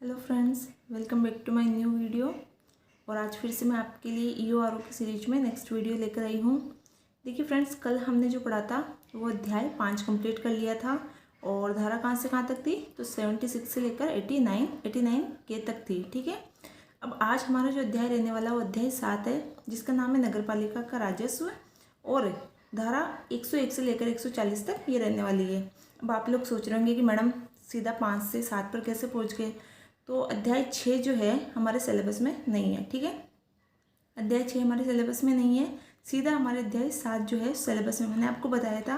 Hello friends, welcome back to my new video. और आज फिर से मैं आपके लिए EORO की सीरीज में नेक्स्ट वीडियो लेकर आई हूँ। देखिए फ्रेंड्स, कल हमने जो पढ़ा था वो अध्याय 5 कंप्लीट कर लिया था और धारा कहाँ से कहाँ तक थी, तो 76 से लेकर 89 के तक थी। ठीक है, अब आज हमारा जो अध्याय रहने वाला वो अध्याय 7 है, जिसका नाम है नगरपालिका का राजस्व। और धारा 101 से लेकर 140 तक ये रहने वाली है। अब आप लोग सोच रहे होंगे कि मैडम सीधा 5 से 7 पर कैसे पहुँच गए। तो अध्याय 6 जो है हमारे सिलेबस में नहीं है। ठीक है, अध्याय 6 हमारे सिलेबस में नहीं है, सीधा हमारे अध्याय 7 जो है सिलेबस में। मैंने आपको बताया था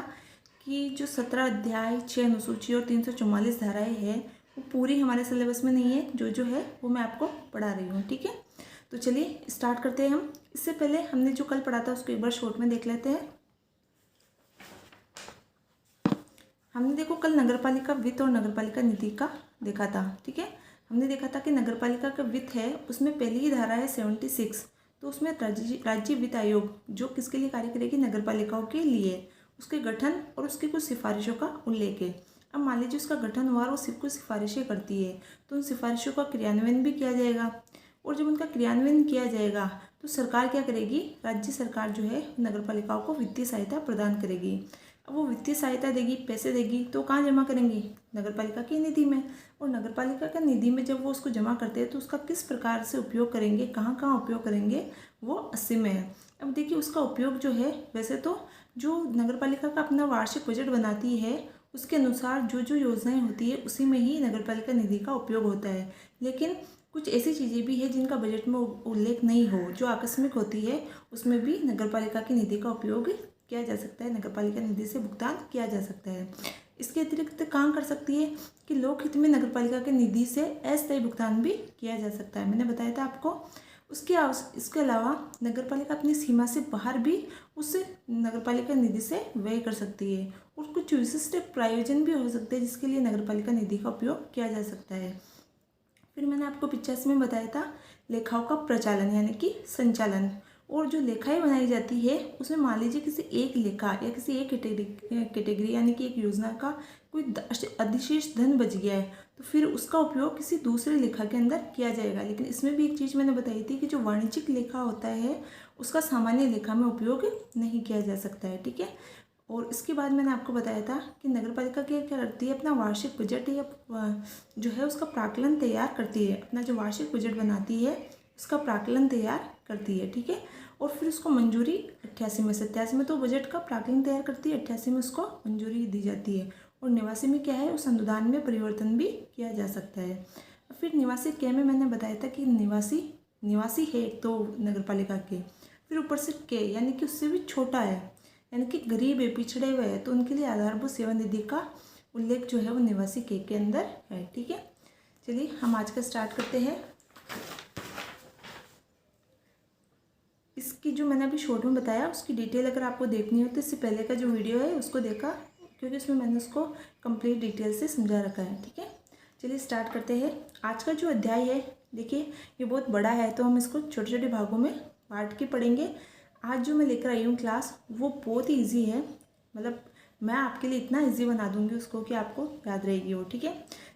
कि जो 17 अध्याय, 6 अनुसूची और 344 धाराएं हैं वो पूरी हमारे सिलेबस में नहीं है। जो है वो मैं आपको पढ़ा रही हूँ। ठीक है, तो चलिए स्टार्ट करते हैं हम। इससे पहले हमने जो कल पढ़ा था उसको एक बार शॉर्ट में देख लेते हैं। हमने देखो कल नगरपालिका वित्त और नगरपालिका निधि का देखा था। ठीक है, हमने देखा था कि नगरपालिका का वित्त है, उसमें पहली ही धारा है 76। तो उसमें राज्य वित्त आयोग जो किसके लिए कार्य करेगी, नगरपालिकाओं के लिए, उसके गठन और उसकी कुछ सिफारिशों का उल्लेख है। अब मान लीजिए उसका गठन हुआ और वो सिर्फ कुछ सिफारिशें करती है, तो उन सिफारिशों का क्रियान्वयन भी किया जाएगा। और जब उनका क्रियान्वयन किया जाएगा तो सरकार क्या करेगी, राज्य सरकार जो है नगरपालिकाओं को वित्तीय सहायता प्रदान करेगी। अब वो वित्तीय सहायता देगी, पैसे देगी, तो कहाँ जमा करेंगी, नगरपालिका की निधि में। और नगरपालिका का निधि में जब वो उसको जमा करते हैं तो उसका किस प्रकार से उपयोग करेंगे, कहाँ कहाँ उपयोग करेंगे, वो 80 में है। अब देखिए उसका उपयोग जो है, वैसे तो जो नगरपालिका का अपना वार्षिक बजट बनाती है उसके अनुसार जो योजनाएं होती है उसी में ही नगरपालिका निधि का उपयोग होता है। लेकिन कुछ ऐसी चीज़ें भी है जिनका बजट में उल्लेख नहीं हो, जो आकस्मिक होती है, उसमें भी नगरपालिका की निधि का उपयोग किया जा सकता है, नगरपालिका निधि से भुगतान किया जा सकता है। इसके अतिरिक्त काम कर सकती है कि लोक हित में नगरपालिका के निधि से अस्थायी भुगतान भी किया जा सकता है, मैंने बताया था आपको। इसके अलावा नगरपालिका अपनी सीमा से बाहर भी उस नगरपालिका निधि से व्यय कर सकती है। और कुछ विशिष्ट प्रायोजन भी हो सकते हैं जिसके लिए नगरपालिका निधि का उपयोग किया जा सकता है। फिर मैंने आपको 85 में बताया था लेखाओं का प्रचालन यानी कि संचालन। और जो लेखाएं बनाई जाती है उसमें मान लीजिए किसी एक लेखा या किसी एक कैटेगरी यानी कि एक योजना का कोई अधिशेष धन बच गया है तो फिर उसका उपयोग किसी दूसरे लेखा के अंदर किया जाएगा। लेकिन इसमें भी एक चीज़ मैंने बताई थी कि जो वाणिज्यिक लेखा होता है उसका सामान्य लेखा में उपयोग नहीं किया जा सकता है। ठीक है, और इसके बाद मैंने आपको बताया था कि नगरपालिका क्या करती है, अपना वार्षिक बजट या जो है उसका प्राक्कलन तैयार करती है। अपना जो वार्षिक बजट बनाती है उसका प्राक्कलन तैयार करती है। ठीक है, और फिर उसको मंजूरी 88 में, 87 में तो बजट का प्राक्कलन तैयार करती है, 88 में उसको मंजूरी दी जाती है। और 89 में क्या है, उस अनुदान में परिवर्तन भी किया जा सकता है। फिर निवासी के में मैंने बताया था कि निवासी है एक तो नगरपालिका के, फिर ऊपर से के यानी कि उससे भी छोटा है, यानी कि गरीब है, पिछड़े हुए हैं, तो उनके लिए आधारभूत सेवा निधि का उल्लेख जो है वो निवासी के अंदर है। ठीक है, चलिए हम आज का स्टार्ट करते हैं। इसकी जो मैंने अभी शॉर्ट में बताया उसकी डिटेल अगर आपको देखनी हो तो इससे पहले का जो वीडियो है उसको देखा, क्योंकि उसमें मैंने उसको कंप्लीट डिटेल से समझा रखा है। ठीक है, चलिए स्टार्ट करते हैं। आज का जो अध्याय है, देखिए ये बहुत बड़ा है तो हम इसको छोटे छोटे भागों में बांट के पढ़ेंगे। आज जो मैं लेकर आई हूँ क्लास वो बहुत ही ईजी है, मतलब मैं आपके लिए इतना ईजी बना दूंगी उसको कि आपको याद रहेगी वो। ठीक है,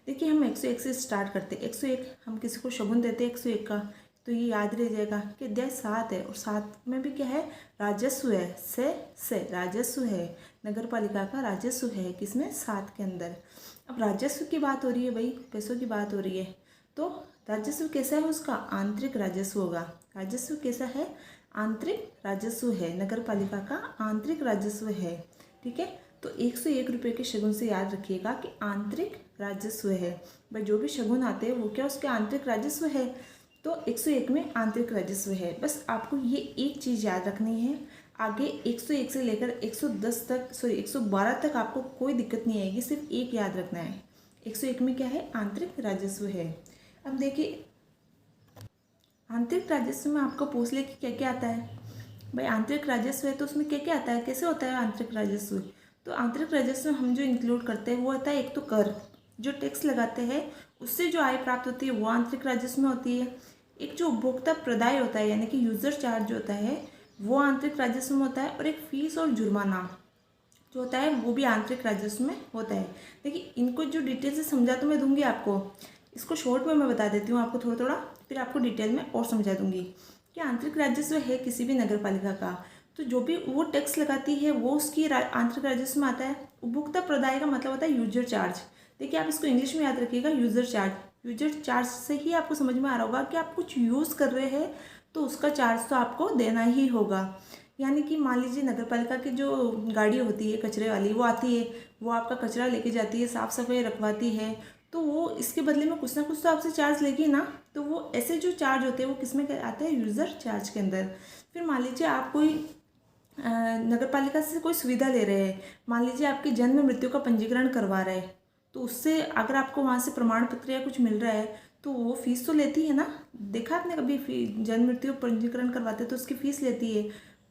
देखिए हम 101 से स्टार्ट करते हैं। 101 हम किसी को शगुन देते हैं 101 का, तो ये याद रह जाएगा कि अध्याय 7 है और 7 में भी क्या है, राजस्व है। से राजस्व है, नगरपालिका का राजस्व है किसमें, 7 के अंदर। अब राजस्व की बात हो रही है भाई, पैसों की बात हो रही है, तो राजस्व कैसा है, उसका आंतरिक राजस्व होगा। राजस्व कैसा है, आंतरिक राजस्व है, नगरपालिका का आंतरिक राजस्व है। ठीक है, तो 101 रुपये के शगुन से याद रखिएगा कि आंतरिक राजस्व है भाई, जो भी शगुन आते हैं वो क्या उसके आंतरिक राजस्व है। तो 101 में आंतरिक राजस्व है। बस आपको ये एक चीज़ याद रखनी है, आगे 101 से लेकर 110 तक 112 तक आपको कोई दिक्कत नहीं आएगी, सिर्फ एक याद रखना है, 101 में क्या है, आंतरिक राजस्व है। अब देखिए आंतरिक राजस्व में आपको पूछ ले कि क्या क्या आता है भाई, आंतरिक राजस्व है तो उसमें क्या क्या आता है, कैसे होता है आंतरिक राजस्व। तो आंतरिक राजस्व हम जो इंक्लूड करते हैं वो होता है एक तो कर, जो टैक्स लगाते हैं उससे जो आय प्राप्त होती है वो आंतरिक राजस्व में होती है। एक जो उपभोक्ता प्रदाय होता है यानी कि यूजर चार्ज होता है वो आंतरिक राजस्व में होता है। और एक फीस और जुर्माना जो होता है वो भी आंतरिक राजस्व में होता है। देखिए इनको जो डिटेल से समझा तो मैं दूंगी आपको, इसको शॉर्ट में मैं बता देती हूँ आपको थोड़ा थोड़ा, फिर आपको डिटेल में और समझा दूंगी कि आंतरिक राजस्व है किसी भी नगर पालिका का, तो जो भी वो टैक्स लगाती है वो उसकी आंतरिक राजस्व में आता है। उपभोक्ता प्रदाय का मतलब होता है यूजर चार्ज। देखिए आप इसको इंग्लिश में याद रखिएगा, यूजर चार्ज। यूजर चार्ज से ही आपको समझ में आ रहा होगा कि आप कुछ यूज़ कर रहे हैं तो उसका चार्ज तो आपको देना ही होगा। यानी कि मान लीजिए नगर पालिका की जो गाड़ी होती है कचरे वाली, वो आती है, वो आपका कचरा लेके जाती है, साफ़ सफाई रखवाती है, तो वो इसके बदले में कुछ ना कुछ तो आपसे चार्ज लेगी ना। तो वो ऐसे जो चार्ज होते हैं वो किस में आते हैं, यूज़र चार्ज के अंदर। फिर मान लीजिए आप कोई नगर पालिका से कोई सुविधा ले रहे हैं, मान लीजिए आपकी जन्म मृत्यु का पंजीकरण करवा रहे हैं, तो उससे अगर आपको वहाँ से प्रमाण पत्र या कुछ मिल रहा है तो वो फीस तो लेती है ना। देखा आपने कभी जन्म मृत्यु पंजीकरण करवाते तो उसकी फ़ीस लेती है।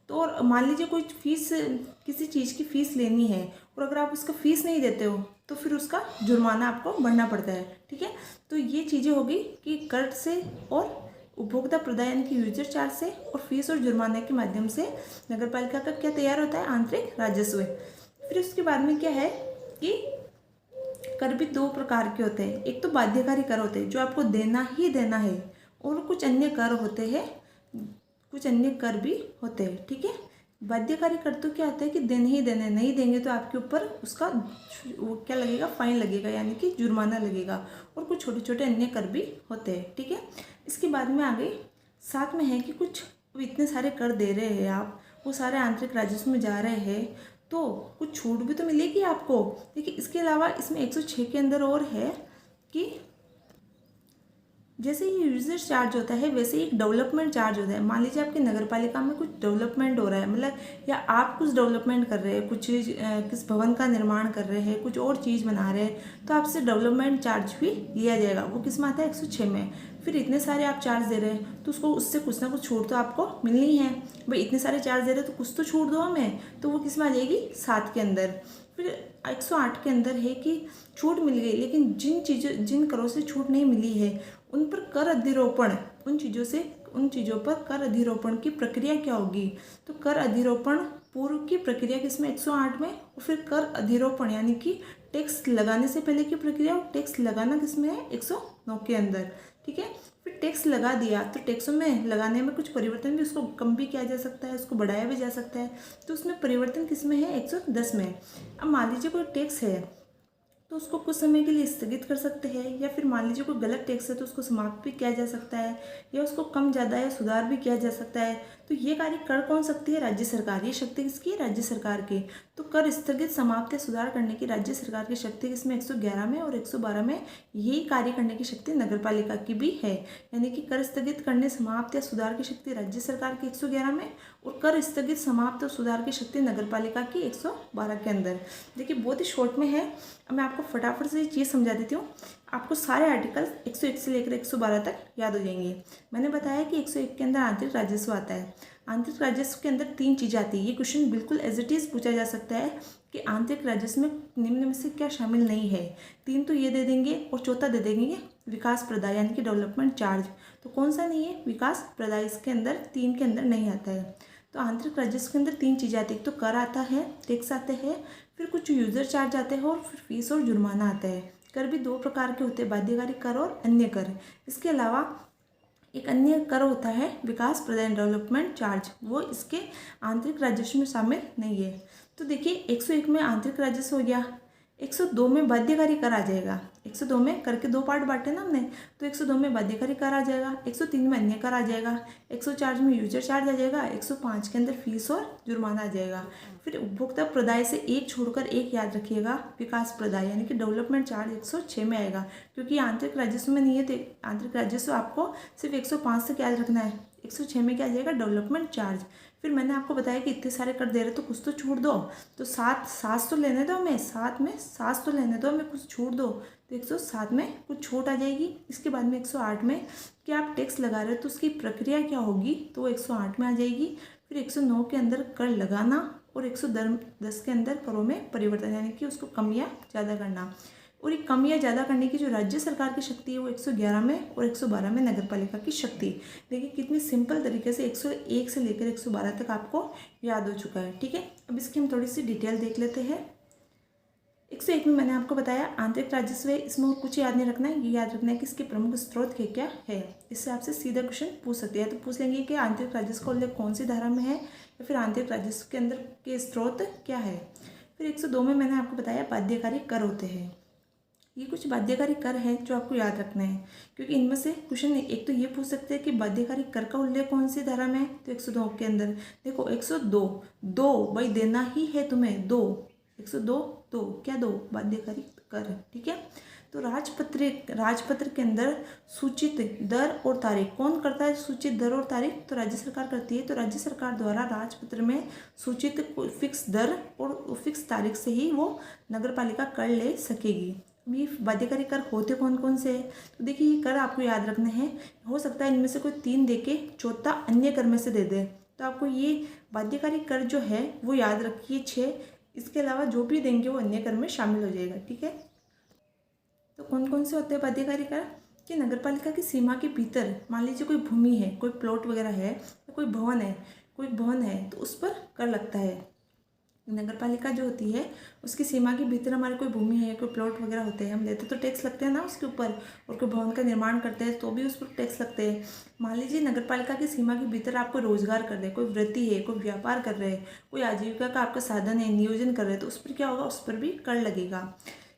तो और मान लीजिए कोई फीस, किसी चीज़ की फ़ीस लेनी है और अगर आप उसका फ़ीस नहीं देते हो तो फिर उसका जुर्माना आपको भरना पड़ता है। ठीक है, तो ये चीज़ें होगी कि कर से और उपभोक्ता प्रदाय यानी कि यूजर चार्ज से और फीस और जुर्माने के माध्यम से नगर पालिका का क्या तैयार होता है, आंतरिक राजस्व। फिर उसके बाद में क्या है कि कर भी दो प्रकार के होते हैं। एक तो बाध्यकारी कर होते हैं जो आपको देना ही देना है, और कुछ अन्य कर होते हैं, कुछ अन्य कर भी होते हैं। ठीक है, बाध्यकारी कर तो क्या होता है कि देने ही देने, नहीं देंगे तो आपके ऊपर उसका वो क्या लगेगा, फाइन लगेगा यानी कि जुर्माना लगेगा। और कुछ छोटे छोटे अन्य कर भी होते हैं। ठीक है, इसके बाद में आगे साथ में है कि कुछ इतने सारे कर दे रहे हैं आप, वो सारे आंतरिक राजस्व में जा रहे हैं, तो कुछ छूट भी तो मिलेगी आपको। देखिए इसके अलावा इसमें 106 के अंदर और है कि जैसे ये यूजर चार्ज होता है वैसे ही एक डेवलपमेंट चार्ज होता है। मान लीजिए आपकी नगर पालिका में कुछ डेवलपमेंट हो रहा है, मतलब या आप कुछ डेवलपमेंट कर रहे हैं, कुछ किस भवन का निर्माण कर रहे हैं, कुछ और चीज़ बना रहे हैं, तो आपसे डेवलपमेंट चार्ज भी लिया जाएगा। वो किस में आता है, 106 में। फिर इतने सारे आप चार्ज दे रहे हैं तो उसको उससे कुछ ना कुछ छूट तो आपको मिलनी है। भाई इतने सारे चार्ज दे रहे हैं तो कुछ तो छूट दो हमें, तो वो किस में आ जाएगी, 7 के अंदर। फिर 108 के अंदर है कि छूट मिल गई लेकिन जिन करों से छूट नहीं मिली है उन पर कर अधिरोपण, उन चीज़ों पर कर अधिरोपण की प्रक्रिया क्या होगी। तो कर अधिरोपण पूर्व की प्रक्रिया किसमें, 108 में। और फिर कर अधिरोपण यानी कि टैक्स लगाने से पहले की प्रक्रिया और टैक्स लगाना किसमें है, 109 के अंदर। ठीक है, फिर टैक्स लगा दिया तो टैक्सों में लगाने में कुछ परिवर्तन भी, उसको कम भी किया जा सकता है, उसको बढ़ाया भी जा सकता है। तो उसमें परिवर्तन किसमें है, 110 में। अब मान लीजिए कोई टैक्स है तो उसको कुछ समय के लिए स्थगित कर सकते हैं, या फिर मान लीजिए कोई गलत टैक्स है तो उसको समाप्त भी किया जा सकता है, या उसको कम ज़्यादा या सुधार भी किया जा सकता है। तो ये कार्य कर कौन सकती है, राज्य सरकार। ये शक्ति किसकी है, राज्य सरकार की। तो कर स्थगित, समाप्त या सुधार करने की राज्य सरकार की शक्ति किसमें, 111 में। और 112 में यही कार्य करने की शक्ति नगर पालिका की भी है। यानी कि कर स्थगित करने, समाप्त या सुधार की शक्ति राज्य सरकार की 111 में, और कर स्थगित, समाप्त और सुधार की शक्ति नगर पालिका की 112 के अंदर। देखिए बहुत ही शॉर्ट में है, अब मैं आपको फटाफट से ये चीज़ समझा देती हूँ। आपको सारे आर्टिकल 101 से लेकर 112 तक याद हो जाएंगे। मैंने बताया कि 101 के अंदर आंतरिक राजस्व आता है। आंतरिक राजस्व के अंदर 3 चीज़ें आती है। ये क्वेश्चन बिल्कुल एज इट इज़ पूछा जा सकता है कि आंतरिक राजस्व में निम्न में से क्या शामिल नहीं है। 3 तो ये दे देंगे और चौथा दे देंगे विकास प्रदाय यानी कि डेवलपमेंट चार्ज। तो कौन सा नहीं है, विकास प्रदाय इसके अंदर 3 के अंदर नहीं आता है। तो आंतरिक राजस्व के अंदर 3 चीज़ें आती है, एक तो कर आता है, टैक्स आते हैं, फिर कुछ यूजर चार्ज आते हैं और फिर फीस और जुर्माना आता है। कर भी 2 प्रकार के होते हैं, बाध्यकारी कर और अन्य कर। इसके अलावा एक अन्य कर होता है विकास प्रदाय डेवलपमेंट चार्ज, वो इसके आंतरिक राजस्व में शामिल नहीं है। तो देखिए 101 में आंतरिक राजस्व हो गया, 102 में बाध्यकारी कर आ जाएगा। 102 में कर के 2 पार्ट बांटे ना हमने, तो 102 में बाध्यकारी कर आ जाएगा, 103 में अन्य कर आ जाएगा, 104 में यूजर चार्ज आ जाएगा, 105 के अंदर फीस और जुर्माना आ जाएगा। फिर उपभोक्ता प्रदाय से एक छोड़कर एक याद रखिएगा, विकास प्रदाय यानी कि डेवलपमेंट चार्ज 106 में आएगा, क्योंकि आंतरिक राजस्व में नहीं है। तो आंतरिक राजस्व आपको सिर्फ 105 तक याद रखना है, 106 में क्या आ जाएगा, डेवलपमेंट चार्ज। फिर मैंने आपको बताया कि इतने सारे कर दे रहे तो कुछ तो छूट दो, तो 7 तो लेने दो हमें, 7 तो लेने दो हमें, कुछ छूट दो। तो 107 में कुछ छूट आ जाएगी। इसके बाद में 108 में कि आप टैक्स लगा रहे हो तो उसकी प्रक्रिया क्या होगी, तो वो 108 में आ जाएगी। फिर 109 के अंदर कर लगाना और 110 के अंदर करों में परिवर्तन यानी कि उसको कम या ज़्यादा करना। और ये कम या ज़्यादा करने की जो राज्य सरकार की शक्ति है वो 111 में और 112 में नगर पालिका की शक्ति। देखिए कितनी सिंपल तरीके से 101 से लेकर 112 तक आपको याद हो चुका है। ठीक है, अब इसकी हम थोड़ी सी डिटेल देख लेते हैं। 101 में मैंने आपको बताया आंतरिक राजस्व है, इसमें और कुछ याद नहीं रखना है, ये याद रखना है कि इसके प्रमुख स्रोत क्या है। इससे आपसे सीधा क्वेश्चन पूछ सकते हैं। तो पूछ लेंगे कि आंतरिक राजस्व का उल्लेख कौन सी धारा में है, या फिर आंतरिक राजस्व के अंदर के स्रोत क्या है। फिर 102 में मैंने आपको बताया बाध्यकारी कर होते हैं। ये कुछ बाध्यकारी कर है जो आपको याद रखना है, क्योंकि इनमें से क्वेश्चन एक तो ये पूछ सकते हैं कि बाध्यकारी कर का उल्लेख कौन सी धारा में है। तो 102 के अंदर देखो 102 दो भाई देना ही है तुम्हें, दो 102 दो क्या दो बाध्यकारी कर, ठीक है। तो राजपत्र के अंदर सूचित दर और तारीख कौन करता है, सूचित दर और तारीख तो राज्य सरकार करती है। तो राज्य सरकार द्वारा राजपत्र में सूचित फिक्स दर और फिक्स तारीख से ही वो नगर पालिका कर ले सकेगी। ये बाध्यकारी कर होते कौन कौन से हैं, तो देखिए ये कर आपको याद रखने हैं। हो सकता है इनमें से कोई 3 दे के चौथा अन्य कर में से दे दे, तो आपको ये बाध्यकारी कर जो है वो याद रखिए 6। इसके अलावा जो भी देंगे वो अन्य कर में शामिल हो जाएगा, ठीक है। तो कौन कौन से होते हैं बाध्यकारी कर कि नगरपालिका की सीमा के भीतर मान लीजिए कोई भूमि है, कोई प्लॉट वगैरह है, कोई भवन है तो उस पर कर लगता है। नगरपालिका जो होती है उसकी सीमा के भीतर हमारी कोई भूमि है, कोई प्लॉट वगैरह होते हैं, हम लेते तो टैक्स लगते हैं ना उसके ऊपर, और कोई भवन का निर्माण करते हैं तो भी उस पर टैक्स लगते हैं। मान लीजिए नगरपालिका की सीमा के भीतर आप कोई रोजगार कर रहे हैं, कोई वृत्ति है, कोई व्यापार कर रहे हैं, कोई आजीविका का आपका साधन है, नियोजन कर रहे हैं, तो उस पर क्या होगा, उस पर भी कर लगेगा।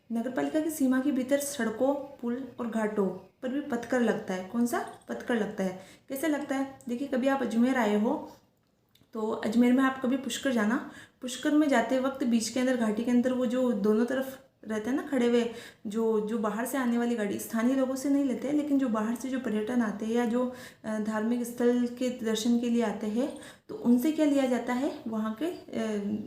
नगरपालिका की सीमा के भीतर सड़कों, पुल और घाटों पर भी पथकर लगता है। कौन सा पथकर लगता है, कैसे लगता है, देखिए कभी आप अजमेर आए हो तो अजमेर में आप कभी पुष्कर जाना, पुष्कर में जाते वक्त बीच के अंदर घाटी के अंदर वो जो दोनों तरफ रहते हैं ना खड़े हुए, जो बाहर से आने वाली गाड़ी, स्थानीय लोगों से नहीं लेते हैं, लेकिन जो बाहर से जो पर्यटन आते हैं या जो धार्मिक स्थल के दर्शन के लिए आते हैं तो उनसे क्या लिया जाता है, वहाँ के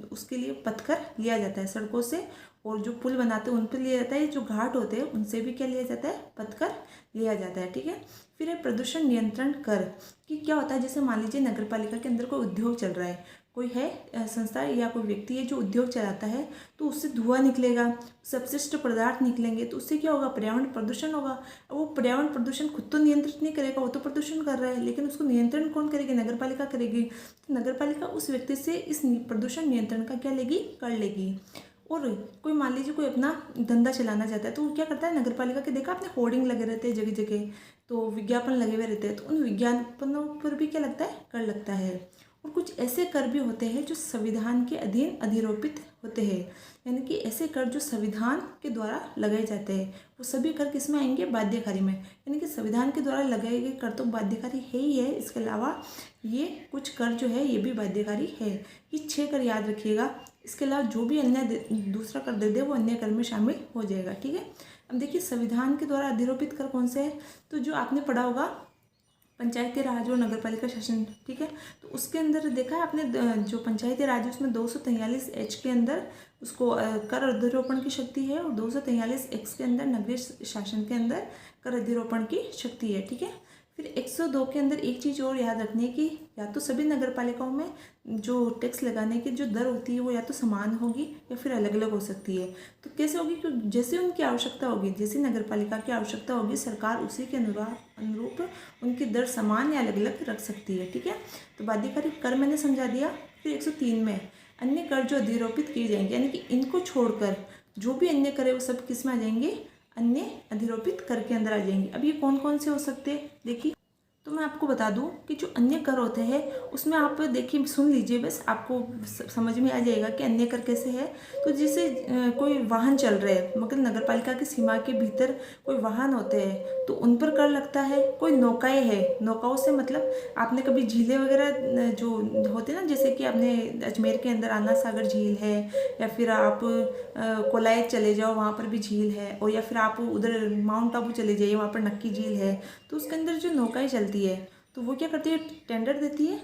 उसके लिए पथकर लिया जाता है सड़कों से, और जो पुल बनाते हैं उन पर लिया जाता है, जो घाट होते हैं उनसे भी क्या लिया जाता है, पथकर लिया जाता है, ठीक है। फिर है प्रदूषण नियंत्रण कर कि क्या होता है, जैसे मान लीजिए नगरपालिका के अंदर कोई उद्योग चल रहा है, कोई है संस्था या कोई व्यक्ति है जो उद्योग चलाता है, तो उससे धुआं निकलेगा, सबशिष्ट पदार्थ निकलेंगे, तो उससे क्या होगा, पर्यावरण प्रदूषण होगा। अब वो पर्यावरण प्रदूषण खुद तो नियंत्रित नहीं करेगा, वो तो प्रदूषण कर रहा है, लेकिन उसको नियंत्रण कौन करेगी, नगरपालिका करेगी। तो नगरपालिका उस व्यक्ति से इस प्रदूषण नियंत्रण का क्या लेगी, कर लेगी। और कोई मान लीजिए कोई अपना धंधा चलाना चाहता है तो वो क्या करता है, नगरपालिका के देखा आपने होर्डिंग लगे रहते हैं जगह जगह, तो विज्ञापन लगे हुए रहते हैं, तो उन विज्ञापनों पर भी क्या लगता है, कर लगता है। और कुछ ऐसे कर भी होते हैं जो संविधान के अधीन अधिरोपित होते हैं, यानी कि ऐसे कर जो संविधान के द्वारा लगाए जाते हैं, वो सभी कर किस में आएंगे, बाध्यकारी में, यानी कि संविधान के द्वारा लगाए गए कर तो बाध्यकारी है ही है, इसके अलावा ये कुछ कर जो है ये भी बाध्यकारी है। ये 6 कर याद रखिएगा, इसके अलावा जो भी अन्य दूसरा कर दे दे वो अन्य कर में शामिल हो जाएगा, ठीक है। अब देखिए संविधान के द्वारा अधिरोपित कर कौन से है, तो जो आपने पढ़ा होगा पंचायती राज और नगरपालिका शासन, ठीक है। तो उसके अंदर देखा है आपने जो पंचायती राज है उसमें 243H के अंदर उसको कर अधिरोपण की शक्ति है, और 243X के अंदर नगरीय शासन के अंदर कर अधिरोपण की शक्ति है, ठीक है। फिर 102 के अंदर एक चीज़ और याद रखनी है कि या तो सभी नगरपालिकाओं में जो टैक्स लगाने की जो दर होती है वो या तो समान होगी या फिर अलग अलग हो सकती है। तो कैसे होगी, क्योंकि जैसे उनकी आवश्यकता होगी, जैसी नगरपालिका की आवश्यकता होगी, सरकार उसी के अनुरूप उनकी दर समान या अलग अलग रख सकती है, ठीक है। तो बाध्यकारी कर मैंने समझा दिया। फिर 103 में अन्य कर जो अधिरोपित किए जाएंगे, यानी कि इनको छोड़कर जो भी अन्य कर है वो सब किस में आ जाएंगे, अन्य अधिरोपित कर के अंदर आ जाएंगे। अब ये कौन कौन से हो सकते हैं, देखिए तो मैं आपको बता दूं कि जो अन्य कर होते हैं उसमें आप देखिए सुन लीजिए, बस आपको समझ में आ जाएगा कि अन्य कर कैसे है। तो जैसे कोई वाहन चल रहे हैं, मगर नगरपालिका की सीमा के भीतर कोई वाहन होते हैं तो उन पर कर लगता है। कोई नौकाएं हैं, नौकाओं से मतलब आपने कभी झीलें वगैरह जो होते हैं ना, जैसे कि आपने अजमेर के अंदर आना सागर झील है, या फिर आप कोलायत चले जाओ वहाँ पर भी झील है, और या फिर आप उधर माउंट आबू चले जाइए वहाँ पर नक्की झील है। तो उसके अंदर जो नौकाएं चलती है तो वो क्या करती है, टेंडर देती है।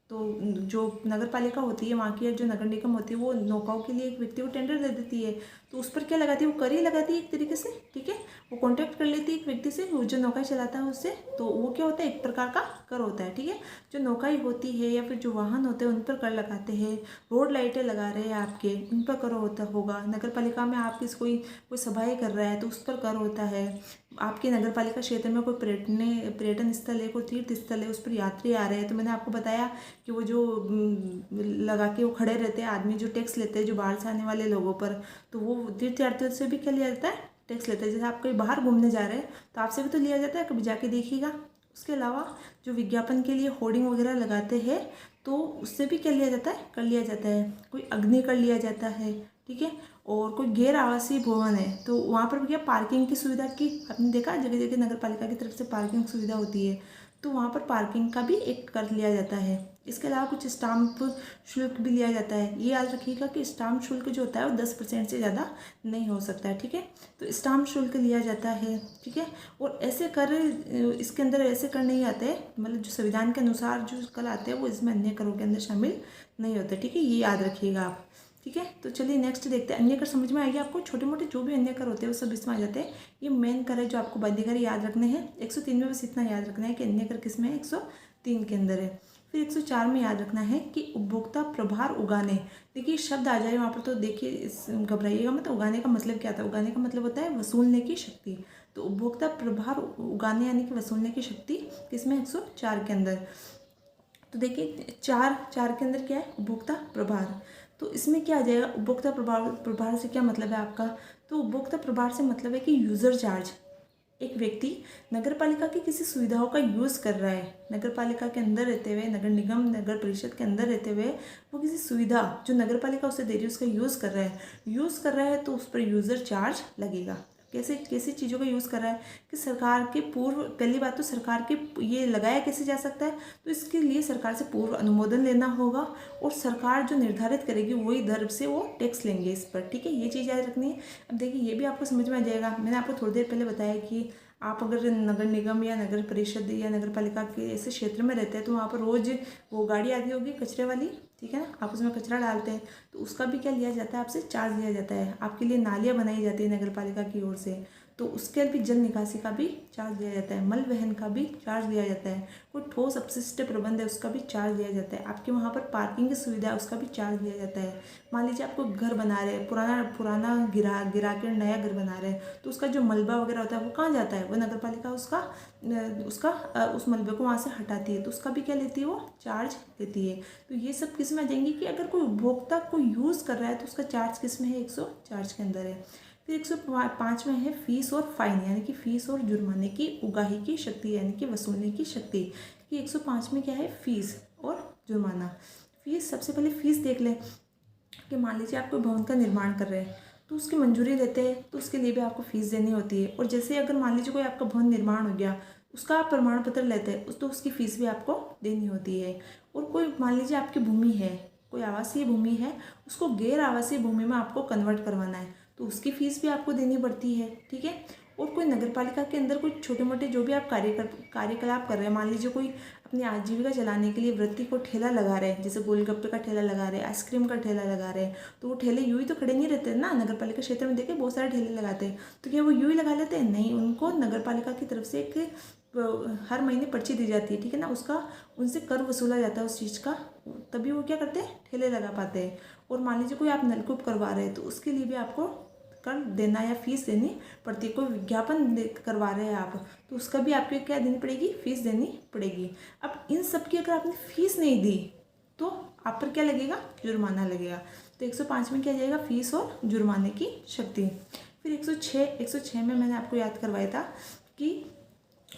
तो जो नगरपालिका होती है वहाँ की, या जो नगर निगम होती है, वो नौकाओं के लिए एक व्यक्ति को टेंडर दे देती है, तो उस पर क्या लगाती है, वो कर ही लगाती है एक तरीके से, ठीक है। वो कॉन्टैक्ट कर लेती है एक व्यक्ति से, वो जो नौकाएं चलाता है उससे, तो वो क्या होता है, एक प्रकार का कर होता है, ठीक है। जो नौकाएं होती है या फिर जो वाहन होते हैं उन पर कर लगाते हैं। रोड लाइटें लगा रहे हैं आपके, उन पर कर होता होगा। नगर पालिका में आपकी कोई सभाएँ कर रहा है तो उस पर कर होता है, आपके नगर पालिका क्षेत्र में कोई पर्यटन स्थल है, कोई तीर्थ स्थल है, उस पर यात्री आ रहे हैं, तो मैंने आपको बताया कि वो जो लगा के वो खड़े रहते हैं आदमी, जो टैक्स लेते हैं जो बाहर से आने वाले लोगों पर, तो वो तीर्थयात्रियों से भी क्या लिया जाता है, टैक्स लेते हैं। जैसे आप कहीं बाहर घूमने जा रहे हैं तो आपसे भी तो लिया जाता है, कभी जाके देखिएगा। उसके अलावा जो विज्ञापन के लिए होर्डिंग वगैरह लगाते हैं तो उससे भी क्या लिया जाता है, कर लिया जाता है। कोई अग्नि कर लिया जाता है, ठीक है। और कोई गैर आवासीय भवन है तो वहाँ पर भी क्या पार्किंग की सुविधा की, आपने देखा जगह जगह नगर पालिका की तरफ से पार्किंग सुविधा होती है, तो वहाँ पर पार्किंग का भी एक कर लिया जाता है। इसके अलावा कुछ स्टाम्प शुल्क भी लिया जाता है। ये याद रखिएगा कि स्टाम्प शुल्क जो होता है वो 10% से ज़्यादा नहीं हो सकता है, ठीक है। तो स्टाम्प शुल्क लिया जाता है, ठीक है। और ऐसे कर इसके अंदर ऐसे कर नहीं आते, मतलब जो संविधान के अनुसार जो कर आते हैं वो इसमें अन्य करों के अंदर शामिल नहीं होते, ठीक है। ये याद रखिएगा आप, ठीक है। तो चलिए नेक्स्ट देखते हैं। अन्य कर समझ में आएगी आपको, छोटे मोटे जो भी अन्य कर होते हैं वो सब इसमें आ जाते हैं। ये मेन कर है जो आपको बाध्य कर याद रखने हैं। 103 में बस इतना याद रखना है कि अन्य कर किस में है, 103 के अंदर है। फिर 104 में याद रखना है कि उपभोक्ता प्रभार उगाने, देखिए शब्द आ जाए वहाँ पर तो देखिए घबराइएगा मत। उगाने का मतलब क्या था, उगाने का मतलब होता है वसूलने की शक्ति। तो उपभोक्ता प्रभार उगाने यानी कि वसूलने की शक्ति किसमें, 104 के अंदर। तो देखिए चार के अंदर क्या है, उपभोक्ता प्रभार। तो इसमें क्या आ जाएगा, उपभोक्ता प्रभार से क्या मतलब है आपका, तो उपभोक्ता प्रभार से मतलब है कि यूज़र चार्ज। एक व्यक्ति नगर पालिका की किसी सुविधाओं का यूज़ कर रहा है, नगर पालिका के अंदर रहते हुए, नगर निगम नगर परिषद के अंदर रहते हुए वो किसी सुविधा जो नगर पालिका उसे दे रही है उसका यूज़ कर रहा है तो उस पर यूज़र चार्ज लगेगा। कैसे कैसी चीज़ों का यूज़ कर रहा है कि सरकार के पूर्व, पहली बात तो सरकार के ये लगाया कैसे जा सकता है, तो इसके लिए सरकार से पूर्व अनुमोदन लेना होगा और सरकार जो निर्धारित करेगी वही दर से वो टैक्स लेंगे इस पर, ठीक है। ये चीज़ याद रखनी है। अब देखिए ये भी आपको समझ में आ जाएगा। मैंने आपको थोड़ी देर पहले बताया कि आप अगर नगर निगम या नगर परिषद या नगर पालिका के ऐसे क्षेत्र में रहते हैं तो वहाँ पर रोज़ वो गाड़ी आती होगी कचरे वाली, ठीक है ना, आप उसमें कचरा डालते हैं तो उसका भी क्या लिया जाता है, आपसे चार्ज लिया जाता है। आपके लिए नालियाँ बनाई जाती है नगर पालिका की ओर से, तो उसके भी जल निकासी का भी चार्ज लिया जाता है, मल वहन का भी चार्ज लिया जाता है, कोई ठोस अपशिष्ट प्रबंध है उसका भी चार्ज लिया जाता है, आपके वहाँ पर पार्किंग की सुविधा है उसका भी चार्ज लिया जाता है। मान लीजिए आपको घर बना रहे हैं, पुराना गिरा के नया घर बना रहे हैं तो उसका जो मलबा वगैरह होता है वो कहाँ जाता है, वो नगर पालिका उस मलबे को वहाँ से हटाती है तो उसका भी क्या लेती है, वो चार्ज लेती है। तो ये सब किस में आ जाएंगे कि अगर कोई उपभोक्ता को यूज़ कर रहा है तो उसका चार्ज किस में है, 104 के अंदर है। फिर 105 में है फीस और फाइन, यानी कि फीस और जुर्माने की उगाही की शक्ति यानी कि वसूलने की शक्ति। कि 105 में क्या है, फीस और जुर्माना। फीस, सबसे पहले फीस देख लें कि मान लीजिए आप कोई भवन का निर्माण कर रहे हैं तो उसकी मंजूरी लेते हैं तो उसके लिए भी आपको फीस देनी होती है। और जैसे अगर मान लीजिए कोई आपका भवन निर्माण हो गया उसका आप प्रमाण पत्र लेते हैं तो उसकी फीस भी आपको देनी होती है। और कोई मान लीजिए आपकी भूमि है, कोई आवासीय भूमि है, उसको गैर आवासीय भूमि में आपको कन्वर्ट करवाना है तो उसकी फीस भी आपको देनी पड़ती है, ठीक है। और कोई नगर पालिका के अंदर कोई छोटे मोटे जो भी आप कार्यकलाप कर रहे हैं, मान लीजिए कोई अपनी आजीविका चलाने के लिए वृत्ति को ठेला लगा रहे हैं, जैसे गोलगप्पे का ठेला लगा रहे हैं, आइसक्रीम का ठेला लगा रहे हैं, तो वो ठेले यूं ही तो खड़े नहीं रहते ना। नगर पालिका क्षेत्र में देखिए बहुत सारे ठेले लगाते हैं, तो क्या वो यूं ही लगा लेते हैं, नहीं, उनको नगर पालिका की तरफ से एक हर महीने पर्ची दी जाती है, ठीक है ना, उसका उनसे कर वसूला जाता है उस चीज़ का, तभी वो क्या करते हैं, ठेले लगा पाते हैं। और मान लीजिए कोई आप नलकूप करवा रहे हैं तो उसके लिए भी आपको कर देना या फीस देनी पड़ती है। कोई विज्ञापन करवा रहे हैं आप तो उसका भी आपको क्या देनी पड़ेगी, फीस देनी पड़ेगी। अब इन सब की अगर आपने फीस नहीं दी तो आप पर क्या लगेगा, जुर्माना लगेगा। तो 105 में क्या जाएगा, फीस और जुर्माने की शक्ति। फिर 106 में मैंने आपको याद करवाया था कि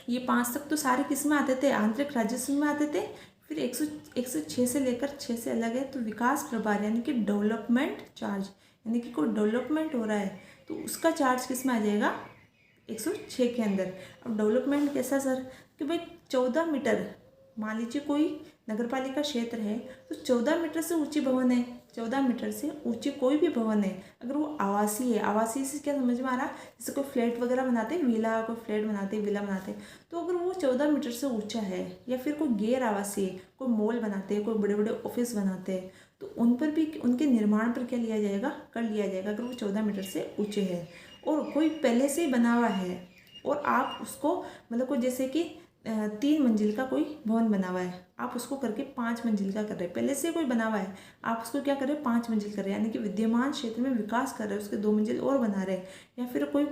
ये 5 तक तो सारे किस में आते थे, आंतरिक राजस्व में आते थे। फिर 106 से लेकर 6 से अलग है तो विकास प्रभार यानी कि डेवलपमेंट चार्ज, यानी कि कोई डेवलपमेंट हो रहा है तो उसका चार्ज किस में आ जाएगा, 106 के अंदर। अब डेवलपमेंट कैसा सर, कि भाई 14 मीटर, मान लीजिए कोई नगर पालिका क्षेत्र है तो 14 मीटर से ऊंची भवन है, 14 मीटर से ऊंची कोई भी भवन है, अगर वो आवासीय है, आवासीय से क्या समझ में आ रहा है, जैसे कोई फ्लैट वगैरह बनाते हैं, विला, कोई फ्लैट बनाते हैं, विला बनाते हैं, तो अगर वो 14 मीटर से ऊंचा है, या फिर कोई गैर आवासीय, कोई मॉल बनाते हैं, कोई बड़े बड़े ऑफिस बनाते हैं, तो उन पर भी, उनके निर्माण पर क्या लिया जाएगा, कर लिया जाएगा अगर वो 14 मीटर से ऊंचे है। और कोई पहले से ही बना हुआ है और आप उसको मतलब कोई जैसे कि 3 मंजिल का कोई भवन बना हुआ है, आप उसको करके 5 मंजिल का कर रहे हैं। पहले से कोई बना हुआ है, आप उसको क्या कर रहे हैं, 5 मंजिल कर रहे हैं, यानी कि विद्यमान क्षेत्र में विकास कर रहे हैं, उसके 2 मंजिल और बना रहे हैं। या फिर कोई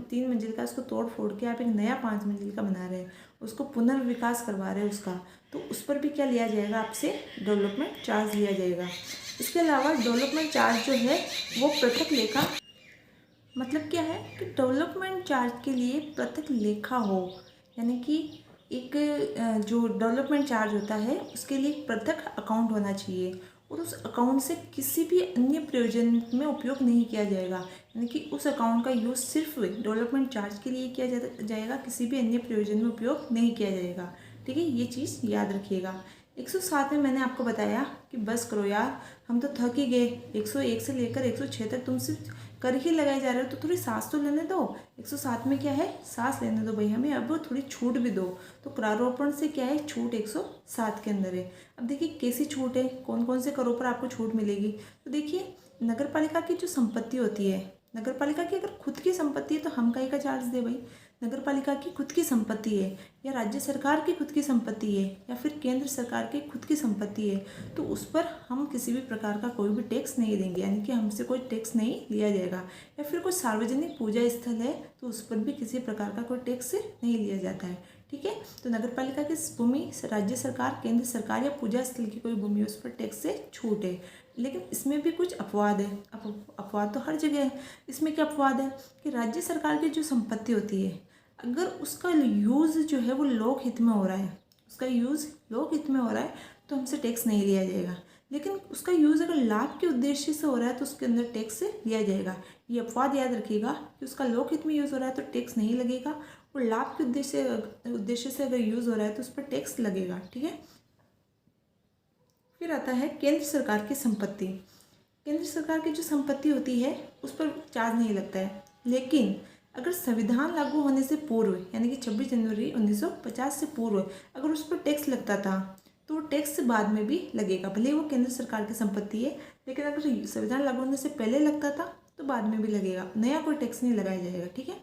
3 मंजिल का उसको तोड़ फोड़ के आप एक नया 5 मंजिल का बना रहे हैं, उसको पुनर्विकास करवा रहे हैं उसका, तो उस पर भी क्या लिया जाएगा, आपसे डेवलपमेंट चार्ज लिया जाएगा। इसके अलावा डेवलपमेंट चार्ज जो है वो पृथक लेखा, मतलब क्या है कि डेवलपमेंट चार्ज के लिए पृथक लेखा हो, यानी कि एक जो डेवलपमेंट चार्ज होता है उसके लिए एक पृथक अकाउंट होना चाहिए और उस अकाउंट से किसी भी अन्य प्रयोजन में उपयोग नहीं किया जाएगा, यानी कि उस अकाउंट का यूज़ सिर्फ डेवलपमेंट चार्ज के लिए किया जाएगा, किसी भी अन्य प्रयोजन में उपयोग नहीं किया जाएगा। ठीक है, ये चीज़ याद रखिएगा। 107 में मैंने आपको बताया कि बस करो यार, हम तो थक ही गए, 101 से लेकर 106 तक तुम सिर्फ कर ही लगाए जा रहे हो, तो थोड़ी सांस तो लेने दो। 107 में क्या है, सांस लेने दो भाई, हमें अब थोड़ी छूट भी दो। तो करारोपण से क्या है, छूट 107 के अंदर है। अब देखिए कैसी छूट है, कौन कौन से करों पर आपको छूट मिलेगी। तो देखिए, नगर पालिका की जो संपत्ति होती है, नगर पालिका की अगर खुद की संपत्ति है तो हम काहे का चार्ज दे भाई। नगर पालिका की खुद की संपत्ति है या राज्य सरकार की खुद की संपत्ति है या फिर केंद्र सरकार की खुद की संपत्ति है, तो उस पर हम किसी भी प्रकार का कोई भी टैक्स नहीं देंगे, यानी कि हमसे कोई टैक्स नहीं लिया जाएगा। या फिर कोई सार्वजनिक पूजा स्थल है तो उस पर भी किसी प्रकार का कोई टैक्स नहीं लिया जाता है। ठीक है, तो नगर पालिका की भूमि राज्य सरकार, केंद्र सरकार या पूजा स्थल की कोई भूमि, उस पर टैक्स से छूट है। लेकिन इसमें भी कुछ अपवाद है। अपवाद तो हर जगह है। इसमें क्या अपवाद है कि राज्य सरकार की जो संपत्ति होती है, अगर उसका यूज़ जो है वो लोक हित में हो रहा है, उसका यूज़ लोक हित में हो रहा है तो हमसे टैक्स नहीं लिया जाएगा। लेकिन उसका यूज़ अगर लाभ के उद्देश्य से हो रहा है तो उसके अंदर टैक्स लिया जाएगा। ये अपवाद याद रखिएगा कि उसका लोक हित में यूज़ हो रहा है तो टैक्स नहीं लगेगा, और लाभ के उद्देश्य से अगर यूज़ हो रहा है तो उस पर टैक्स लगेगा। ठीक है, फिर आता है केंद्र सरकार की संपत्ति। केंद्र सरकार की जो संपत्ति होती है उस पर चार्ज नहीं लगता है, लेकिन अगर संविधान लागू होने से पूर्व, यानी कि 26 जनवरी 1950 से पूर्व अगर उस पर टैक्स लगता था तो वो टैक्स बाद में भी लगेगा, भले वो केंद्र सरकार की संपत्ति है, लेकिन अगर संविधान लागू होने से पहले लगता था तो बाद में भी लगेगा, नया कोई टैक्स नहीं लगाया जाएगा। ठीक है,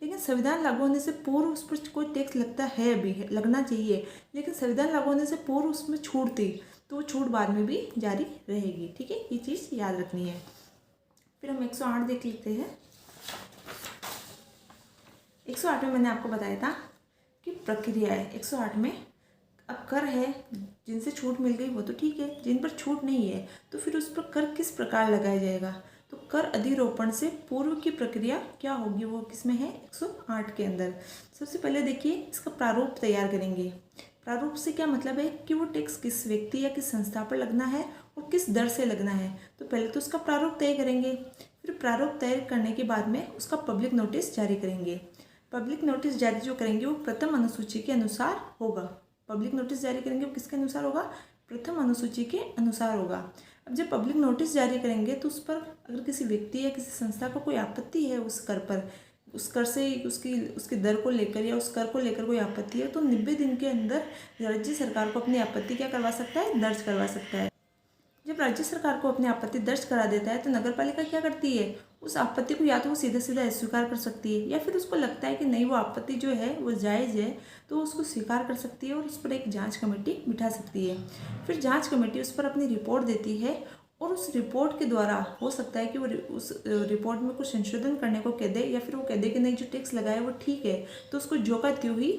लेकिन संविधान लागू होने से पूर्व उस पर कोई टैक्स लगता है, अभी लगना चाहिए, लेकिन संविधान लागू होने से पूर्व उसमें छूट थी तो वो छूट बाद में भी जारी रहेगी। ठीक है, ये चीज़ याद रखनी है। फिर हम 108 देख लेते हैं। 108 में मैंने आपको बताया था कि प्रक्रिया है। 108 में अब कर है, जिनसे छूट मिल गई वो तो ठीक है, जिन पर छूट नहीं है तो फिर उस पर कर किस प्रकार लगाया जाएगा। तो कर अधिरोपण से पूर्व की प्रक्रिया क्या होगी, वो किस में है, 108 के अंदर। सबसे पहले देखिए इसका प्रारूप तैयार करेंगे। प्रारूप से क्या मतलब है कि वो टैक्स किस व्यक्ति या किस संस्था पर लगना है और किस दर से लगना है। तो पहले तो उसका प्रारूप तय करेंगे, फिर प्रारूप तय करने के बाद में उसका पब्लिक नोटिस जारी करेंगे। पब्लिक नोटिस जारी जो करेंगे वो प्रथम अनुसूची के अनुसार होगा। पब्लिक नोटिस जारी करेंगे वो किसके अनुसार होगा, प्रथम अनुसूची के अनुसार होगा। अब जब पब्लिक नोटिस जारी करेंगे तो उस पर अगर किसी व्यक्ति या किसी संस्था को कोई आपत्ति है उस कर पर, उस कर से उसकी दर को लेकर या उस कर को लेकर कोई आपत्ति है, तो 90 दिन के अंदर राज्य सरकार को अपनी आपत्ति क्या करवा सकता है, दर्ज करवा सकता है। जब राज्य सरकार को अपनी आपत्ति दर्ज करा देता है तो नगर पालिका क्या करती है, उस आपत्ति को या तो वो सीधा सीधा अस्वीकार कर सकती है, या फिर उसको लगता है कि नहीं वो आपत्ति जो है वो जायज़ है तो उसको स्वीकार कर सकती है और उस पर एक जांच कमेटी बिठा सकती है। फिर जांच कमेटी उस पर अपनी रिपोर्ट देती है और उस रिपोर्ट के द्वारा हो सकता है कि वो उस रिपोर्ट में कुछ संशोधन करने को कह दे, या फिर वो कह दे कि नहीं जो टैक्स लगाया वो ठीक है, तो उसको जो का त्यों ही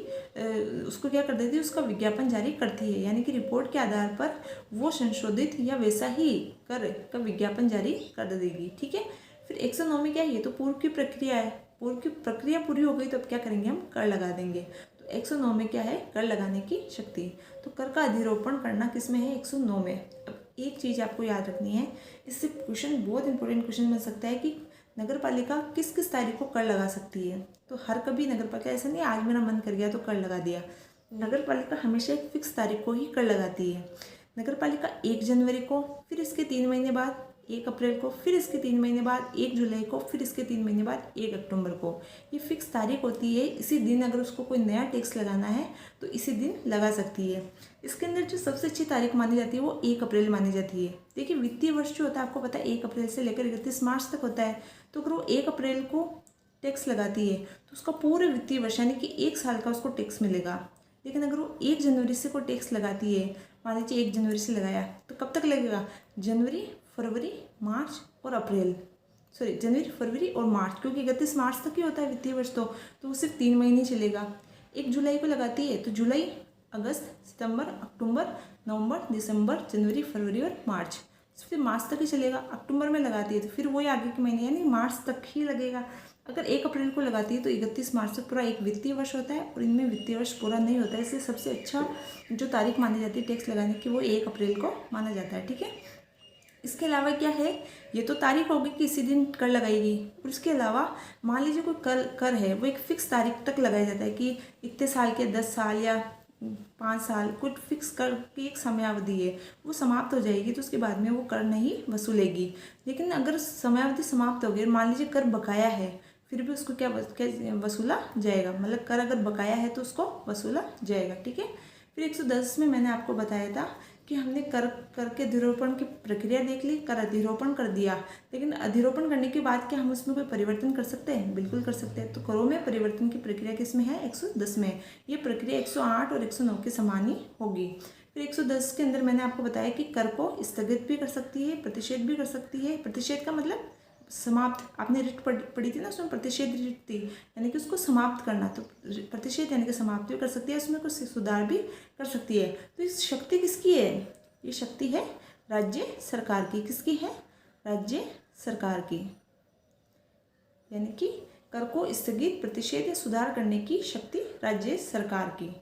उसको क्या कर देती है, उसका विज्ञापन जारी करती है, यानी कि रिपोर्ट के आधार पर वो संशोधित या वैसा ही कर का विज्ञापन जारी कर देगी। ठीक है, फिर 109 में क्या है, ये तो पूर्व की प्रक्रिया है, पूर्व की प्रक्रिया पूरी हो गई तो अब क्या करेंगे, हम कर लगा देंगे। तो 109 में क्या है, कर लगाने की शक्ति। तो कर का अधिरोपण करना किस में है, 109 में। अब एक चीज़ आपको याद रखनी है, इससे क्वेश्चन बहुत इंपॉर्टेंट क्वेश्चन बन सकता है कि नगर पालिका किस किस तारीख को कर लगा सकती है। तो हर कभी नगर पालिका ऐसा नहीं आज मेरा मन कर गया तो कर लगा दिया। नगर पालिका हमेशा एक फिक्स तारीख को ही कर लगाती है। नगर पालिका 1 जनवरी को, फिर इसके 3 महीने बाद 1 अप्रैल को, फिर इसके 3 महीने बाद 1 जुलाई को, फिर इसके 3 महीने बाद 1 अक्टूबर को। ये फिक्स तारीख होती है। इसी दिन अगर उसको कोई नया टैक्स लगाना है तो इसी दिन लगा सकती है। इसके अंदर जो सबसे अच्छी तारीख मानी जाती है वो 1 अप्रैल मानी जाती है। देखिए वित्तीय वर्ष जो होता है आपको पता है 1 अप्रैल से लेकर 31 मार्च तक होता है। तो अगर वो 1 अप्रैल को टैक्स लगाती है तो उसका पूरे वित्तीय वर्ष यानी कि 1 साल का उसको टैक्स मिलेगा। लेकिन अगर वो 1 जनवरी से कोई टैक्स लगाती है, मान लीजिए 1 जनवरी से लगाया, तो कब तक लगेगा? जनवरी, फरवरी, मार्च और अप्रैल, सॉरी जनवरी, फरवरी और मार्च, क्योंकि 31 मार्च तक ही होता है वित्तीय वर्ष, तो वो सिर्फ 3 महीने चलेगा। 1 जुलाई को लगाती है तो जुलाई, अगस्त, सितंबर, अक्टूबर, नवंबर, दिसंबर, जनवरी, फरवरी और मार्च, फिर मार्च तक ही चलेगा। अक्टूबर में लगाती है तो फिर वही आगे के महीने यानी मार्च तक ही लगेगा। अगर 1 अप्रैल को लगाती है तो 31 मार्च तक पूरा एक वित्तीय वर्ष होता है, और इनमें वित्तीय वर्ष पूरा नहीं होता है, इसलिए सबसे अच्छा जो तारीख मानी जाती है टैक्स लगाने की वो 1 अप्रैल को माना जाता है। ठीक है, इसके अलावा क्या है, ये तो तारीख होगी कि इसी दिन कर लगाएगी, और इसके अलावा मान लीजिए कोई कर है वो एक फिक्स तारीख तक लगाया जाता है कि इतने साल के 10 साल या 5 साल, कुछ फिक्स कर की एक समयावधि है, वो समाप्त हो जाएगी तो उसके बाद में वो कर नहीं वसूलेगी। लेकिन अगर समयावधि समाप्त हो गई, मान लीजिए कर बकाया है, फिर भी उसको क्या वसूला जाएगा, मतलब कर अगर बकाया है तो उसको वसूला जाएगा। ठीक है, फिर 110 में मैंने आपको बताया था कि हमने कर के अधिरोपण की प्रक्रिया देख ली, कर अधिरोपण कर दिया, लेकिन अधिरोपण करने के बाद क्या हम उसमें कोई परिवर्तन कर सकते हैं? बिल्कुल कर सकते हैं। तो करों में परिवर्तन की प्रक्रिया किसमें है? 110 में। ये प्रक्रिया 108 और 109 के समान ही होगी। फिर 110 के अंदर मैंने आपको बताया कि कर को स्थगित भी कर सकती है, प्रतिषेध भी कर सकती है। प्रतिषेध का मतलब समाप्त, आपने रिट पढ़ी थी ना, उसमें प्रतिषेध रिट थी, यानी कि उसको समाप्त करना, तो प्रतिषेध यानी कि समाप्त भी कर सकती है, उसमें कुछ सुधार भी कर सकती है। तो इस शक्ति किसकी है? ये शक्ति है राज्य सरकार की। किसकी है? राज्य सरकार की। यानी कि कर को स्थगित, प्रतिषेध या सुधार करने की शक्ति राज्य सरकार की।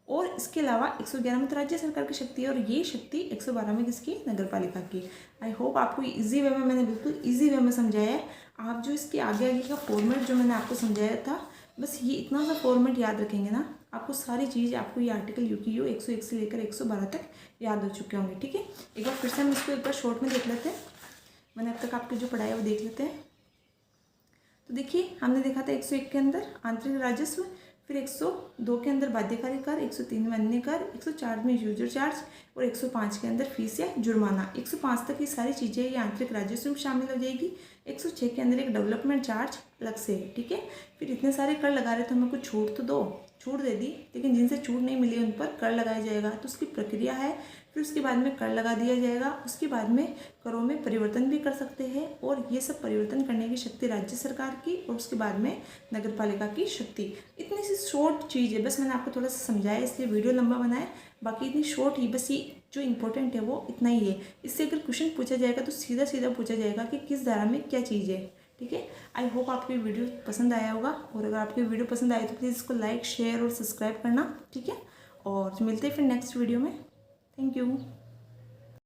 और इसके अलावा 111 में तो राज्य सरकार की शक्ति है, और ये शक्ति 112 में किसकी? नगर पालिका की। आई होप आपको इजी वे में, मैंने बिल्कुल इजी वे में समझाया है। आप जो इसके आगे आगे का फॉर्मेट जो मैंने आपको समझाया था, बस ये इतना सा फॉर्मेट याद रखेंगे ना, आपको सारी चीज़, आपको ये आर्टिकल यूकीयू 101 से लेकर 112 तक याद हो चुके होंगे। ठीक है, एक बार फिर से हम इसको एक बार शॉर्ट में देख लेते हैं। मैंने अब तक आपकी जो पढ़ाई है वो देख लेते हैं। तो देखिए, हमने देखा था 101 के अंदर आंतरिक राजस्व, फिर 102 के अंदर बाध्यकारी कर, 103 में अन्य कर, 104 में यूजर चार्ज, और 105 के अंदर फीस या जुर्माना। 105 तक ये सारी चीज़ें ये आंतरिक राजस्व में शामिल हो जाएगी। 106 के अंदर एक डेवलपमेंट चार्ज अलग से है। ठीक है, फिर इतने सारे कर लगा रहे तो हमें कुछ छूट तो दो, छूट दे दी, लेकिन जिनसे छूट नहीं मिली उन पर कर लगाया जाएगा, तो उसकी प्रक्रिया है। फिर उसके बाद में कर लगा दिया जाएगा, उसके बाद में करों में परिवर्तन भी कर सकते हैं, और ये सब परिवर्तन करने की शक्ति राज्य सरकार की, और उसके बाद में नगर पालिका की शक्ति। इतनी सी शॉर्ट चीज़ है, बस मैंने आपको थोड़ा सा समझाया, इसलिए वीडियो लंबा बनाया, बाकी इतनी शॉर्ट ही, बस ये जो इंपॉर्टेंट है वो इतना ही है। इससे अगर क्वेश्चन पूछा जाएगा तो सीधा सीधा पूछा जाएगा कि किस धारा में क्या चीज़ है। ठीक है, आई होप आपको ये वीडियो पसंद आया होगा, और अगर आपको वीडियो पसंद आए तो प्लीज़ इसको लाइक, शेयर और सब्सक्राइब करना। ठीक है, और मिलते हैं फिर नेक्स्ट वीडियो में। Thank you.